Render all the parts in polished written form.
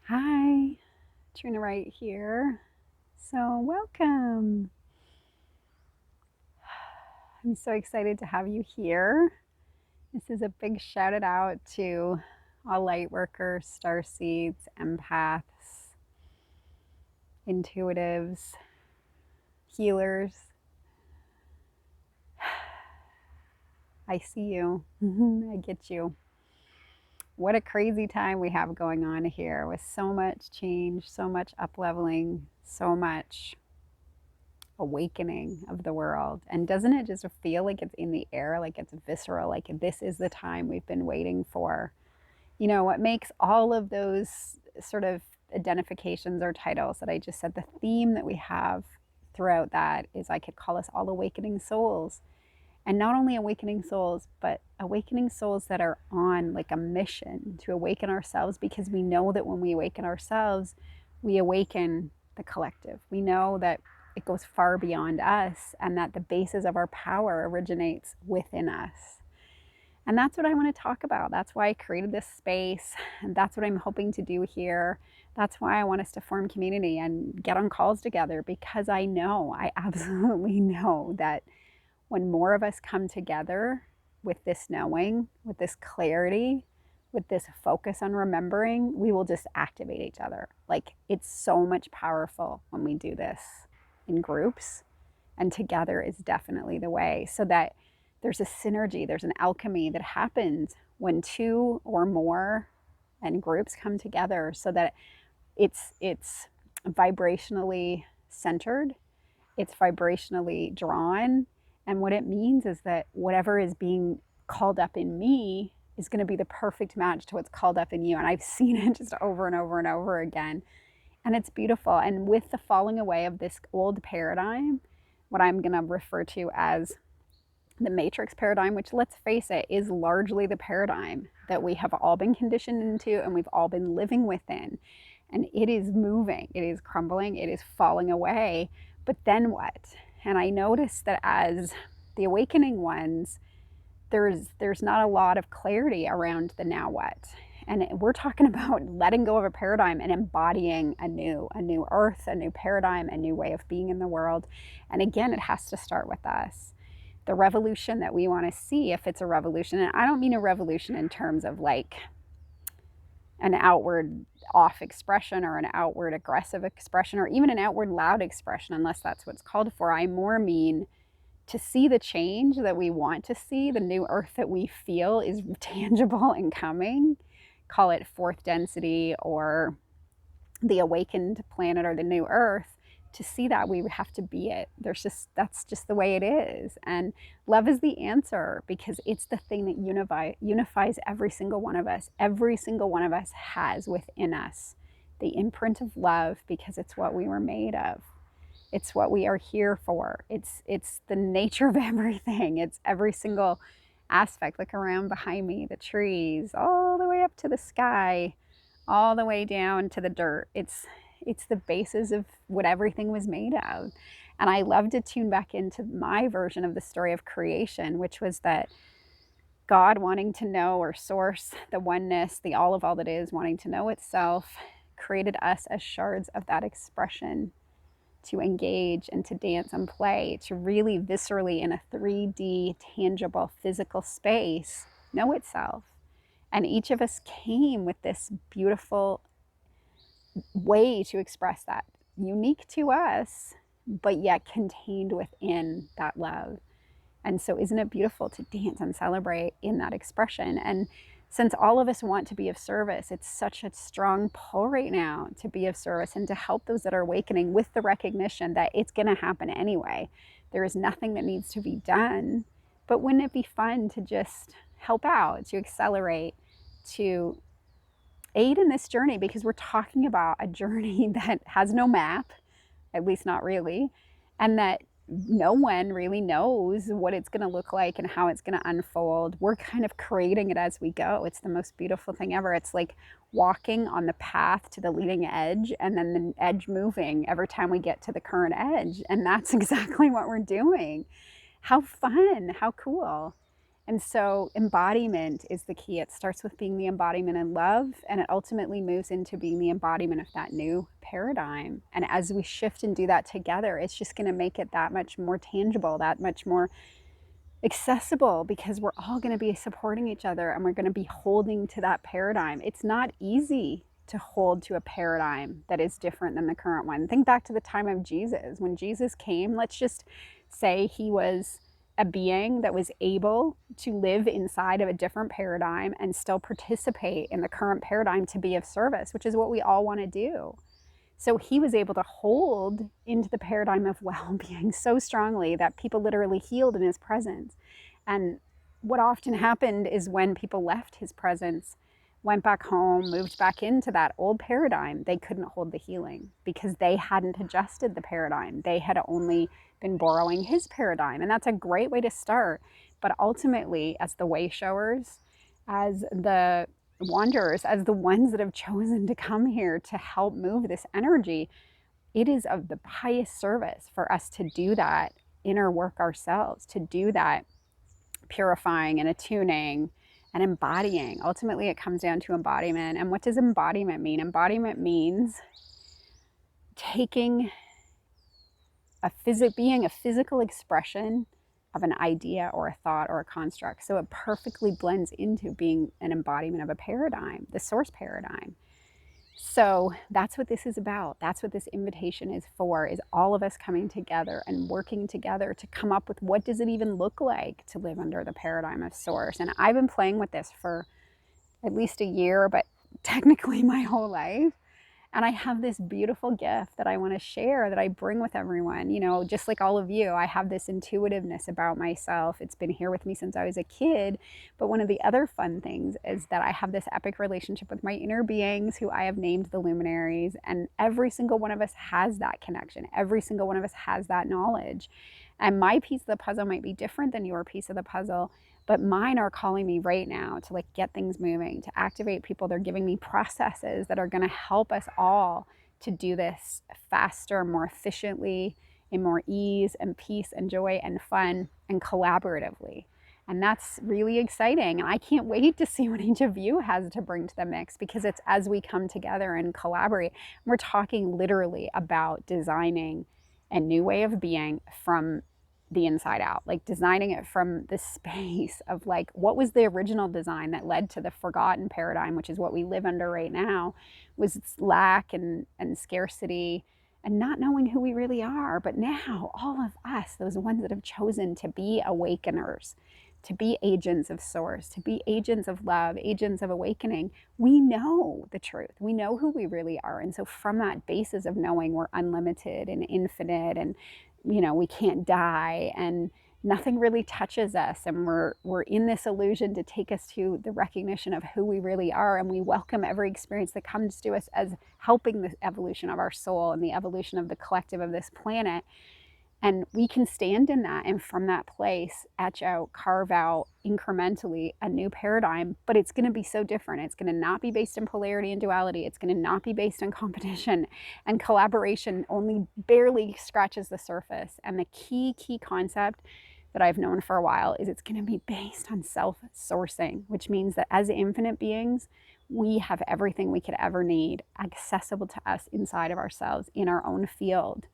Hi, Trina right here. So, welcome. I'm so excited to have you here. This is a big shout out to all Lightworkers, Starseeds, Empaths, Intuitives, Healers. I see you. I get you. What a crazy time we have going on here with so much change, so much up leveling, so much awakening of the world. And doesn't it just feel like it's in the air, like it's visceral, like this is the time we've been waiting for? You know, what makes all of those sort of identifications or titles that I just said, the theme that we have throughout that is I could call us all awakening souls. And not only awakening souls, but awakening souls that are on like a mission to awaken ourselves, because we know that when we awaken ourselves, we awaken the collective. We know that it goes far beyond us and that the basis of our power originates within us. And that's what I want to talk about. That's why I created this space. And that's what I'm hoping to do here. That's why I want us to form community and get on calls together, because I absolutely know that when more of us come together with this knowing, with this clarity, with this focus on remembering, we will just activate each other. Like, it's so much powerful when we do this in groups, and together is definitely the way, so that there's a synergy, there's an alchemy that happens when two or more and groups come together, so that it's vibrationally centered, it's vibrationally drawn. And what it means is that whatever is being called up in me is going to be the perfect match to what's called up in you. And I've seen it just over and over and over again. And it's beautiful. And with the falling away of this old paradigm, what I'm going to refer to as the matrix paradigm, which, let's face it, is largely the paradigm that we have all been conditioned into and we've all been living within. And it is moving, it is crumbling, it is falling away. But then what? And I noticed that as the awakening ones, there's not a lot of clarity around the now what. And we're talking about letting go of a paradigm and embodying a new earth, a new paradigm, a new way of being in the world. And again, it has to start with us. The revolution that we want to see, if it's a revolution, and I don't mean a revolution in terms of like an outward off expression or an outward aggressive expression or even an outward loud expression, unless that's what's called for. I more mean to see the change that we want to see, the new earth that we feel is tangible and coming. Call it fourth density or the awakened planet or the new earth. To see that, we have to be it. That's just the way it is. And love is the answer, because it's the thing that unifies every single one of us. Every single one of us has within us the imprint of love, because it's what we were made of. It's what we are here for. It's the nature of everything. It's every single aspect. Look around behind me, the trees, all the way up to the sky, all the way down to the dirt. It's the basis of what everything was made of. And I love to tune back into my version of the story of creation, which was that God wanting to know, or source, the oneness, the all of all that is, wanting to know itself, created us as shards of that expression to engage and to dance and play, to really viscerally in a 3D, tangible, physical space know itself. And each of us came with this beautiful way to express that, unique to us, but yet contained within that love. And so, isn't it beautiful to dance and celebrate in that expression? And since all of us want to be of service, it's such a strong pull right now to be of service and to help those that are awakening, with the recognition that it's going to happen anyway. There is nothing that needs to be done. But wouldn't it be fun to just help out, to accelerate, to aid in this journey? Because we're talking about a journey that has no map, at least not really, and that no one really knows what it's going to look like and how it's going to unfold. We're kind of creating it as we go. It's the most beautiful thing ever. It's like walking on the path to the leading edge, and then the edge moving every time we get to the current edge. And that's exactly what we're doing. How fun, how cool. And so embodiment is the key. It starts with being the embodiment in love, and it ultimately moves into being the embodiment of that new paradigm. And as we shift and do that together, it's just going to make it that much more tangible, that much more accessible, because we're all going to be supporting each other and we're going to be holding to that paradigm. It's not easy to hold to a paradigm that is different than the current one. Think back to the time of Jesus. When Jesus came, let's just say he was a being that was able to live inside of a different paradigm and still participate in the current paradigm to be of service, which is what we all want to do. So he was able to hold into the paradigm of well-being so strongly that people literally healed in his presence. And what often happened is when people left his presence, went back home, moved back into that old paradigm, they couldn't hold the healing because they hadn't adjusted the paradigm. They had only been borrowing his paradigm. And that's a great way to start. But ultimately, as the way showers, as the wanderers, as the ones that have chosen to come here to help move this energy, it is of the highest service for us to do that inner work ourselves, to do that purifying and attuning and embodying. Ultimately, it comes down to embodiment. And what does embodiment mean? Embodiment means taking being a physical expression of an idea or a thought or a construct. So it perfectly blends into being an embodiment of a paradigm, the source paradigm. So that's what this is about. That's what this invitation is for, is all of us coming together and working together to come up with what does it even look like to live under the paradigm of source. And I've been playing with this for at least a year, but technically my whole life. And I have this beautiful gift that I want to share, that I bring with everyone. You know, just like all of you, I have this intuitiveness about myself. It's been here with me since I was a kid. But one of the other fun things is that I have this epic relationship with my inner beings, who I have named the luminaries. And every single one of us has that connection. Every single one of us has that knowledge. And my piece of the puzzle might be different than your piece of the puzzle, but mine are calling me right now to like get things moving, to activate people. They're giving me processes that are going to help us all to do this faster, more efficiently, in more ease and peace and joy and fun and collaboratively. And that's really exciting. And I can't wait to see what each of you has to bring to the mix, because it's as we come together and collaborate. We're talking literally about designing a new way of being from the inside out, like designing it from the space of like, what was the original design that led to the forgotten paradigm, which is what we live under right now, was lack and scarcity and not knowing who we really are. But now all of us, those ones that have chosen to be awakeners, to be agents of source, to be agents of love, agents of awakening, we know the truth. We know who we really are. And so from that basis of knowing we're unlimited and infinite, and you know, we can't die, and nothing really touches us, and we're in this illusion to take us to the recognition of who we really are, and we welcome every experience that comes to us as helping the evolution of our soul and the evolution of the collective of this planet. And we can stand in that, and from that place etch out, carve out incrementally a new paradigm. But it's going to be so different. It's going to not be based in polarity and duality. It's going to not be based on competition, and collaboration only barely scratches the surface. And the key concept that I've known for a while is it's going to be based on self-sourcing, which means that as infinite beings, we have everything we could ever need accessible to us inside of ourselves, in our own field.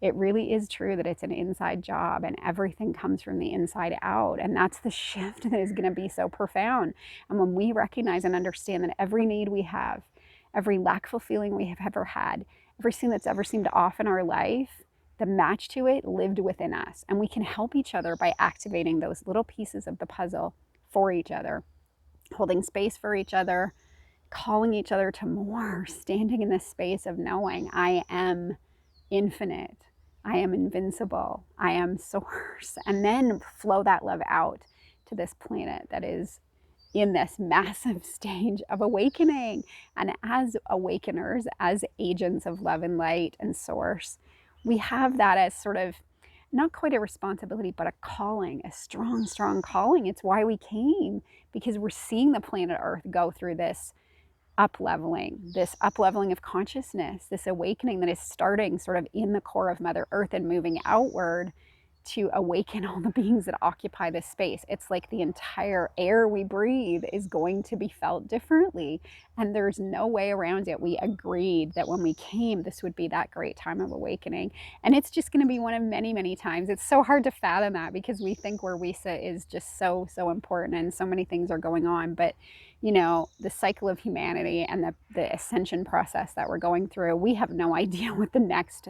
It really is true that it's an inside job, and everything comes from the inside out. And that's the shift that is going to be so profound. And when we recognize and understand that every need we have, every lackful feeling we have ever had, everything that's ever seemed off in our life, the match to it lived within us. And we can help each other by activating those little pieces of the puzzle for each other, holding space for each other, calling each other to more, standing in this space of knowing I am infinite, I am invincible, I am source, and then flow that love out to this planet that is in this massive stage of awakening. And as awakeners, as agents of love and light and source, we have that as sort of not quite a responsibility, but a calling, a strong, strong calling. It's why we came, because we're seeing the planet Earth go through this up-leveling of consciousness, this awakening that is starting sort of in the core of Mother Earth and moving outward to awaken all the beings that occupy this space. It's like the entire air we breathe is going to be felt differently, and there's no way around it. We agreed that when we came, this would be that great time of awakening, and it's just going to be one of many, many times. It's so hard to fathom that because we think where we sit is just so, so important, and so many things are going on. But you know, the cycle of humanity and the ascension process that we're going through, we have no idea what the next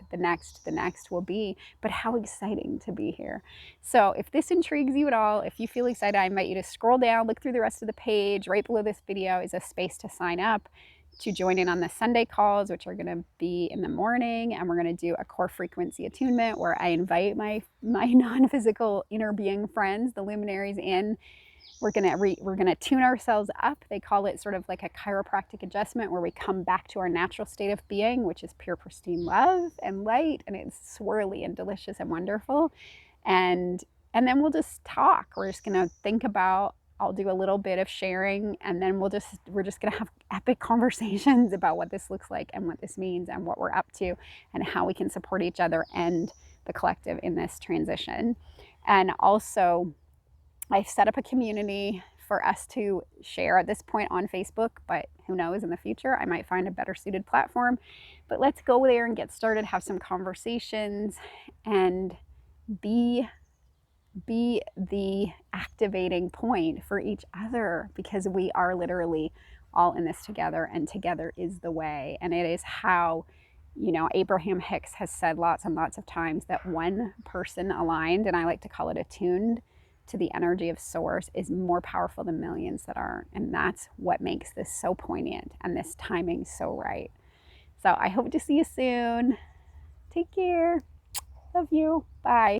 will be, but how exciting to be here. So if this intrigues you at all, if you feel excited, I invite you to scroll down, look through the rest of the page. Right below this video is a space to sign up to join in on the Sunday calls, which are going to be in the morning, and we're going to do a core frequency attunement where I invite my non-physical inner being friends, the luminaries, in. We're gonna tune ourselves up. They call it sort of like a chiropractic adjustment where we come back to our natural state of being, which is pure, pristine love and light, and it's swirly and delicious and wonderful. And then we'll just talk. We're just gonna think about. I'll do a little bit of sharing, and then we're just gonna have epic conversations about what this looks like and what this means and what we're up to and how we can support each other and the collective in this transition. And also, I've set up a community for us to share at this point on Facebook, but who knows, in the future I might find a better suited platform. But let's go there and get started, have some conversations, and be the activating point for each other, because we are literally all in this together, and together is the way. And it is how, you know, Abraham Hicks has said lots and lots of times that one person aligned, and I like to call it attuned, to the energy of source is more powerful than millions that aren't. And that's what makes this so poignant and this timing so right. So I hope to see you soon. Take care. Love you. Bye.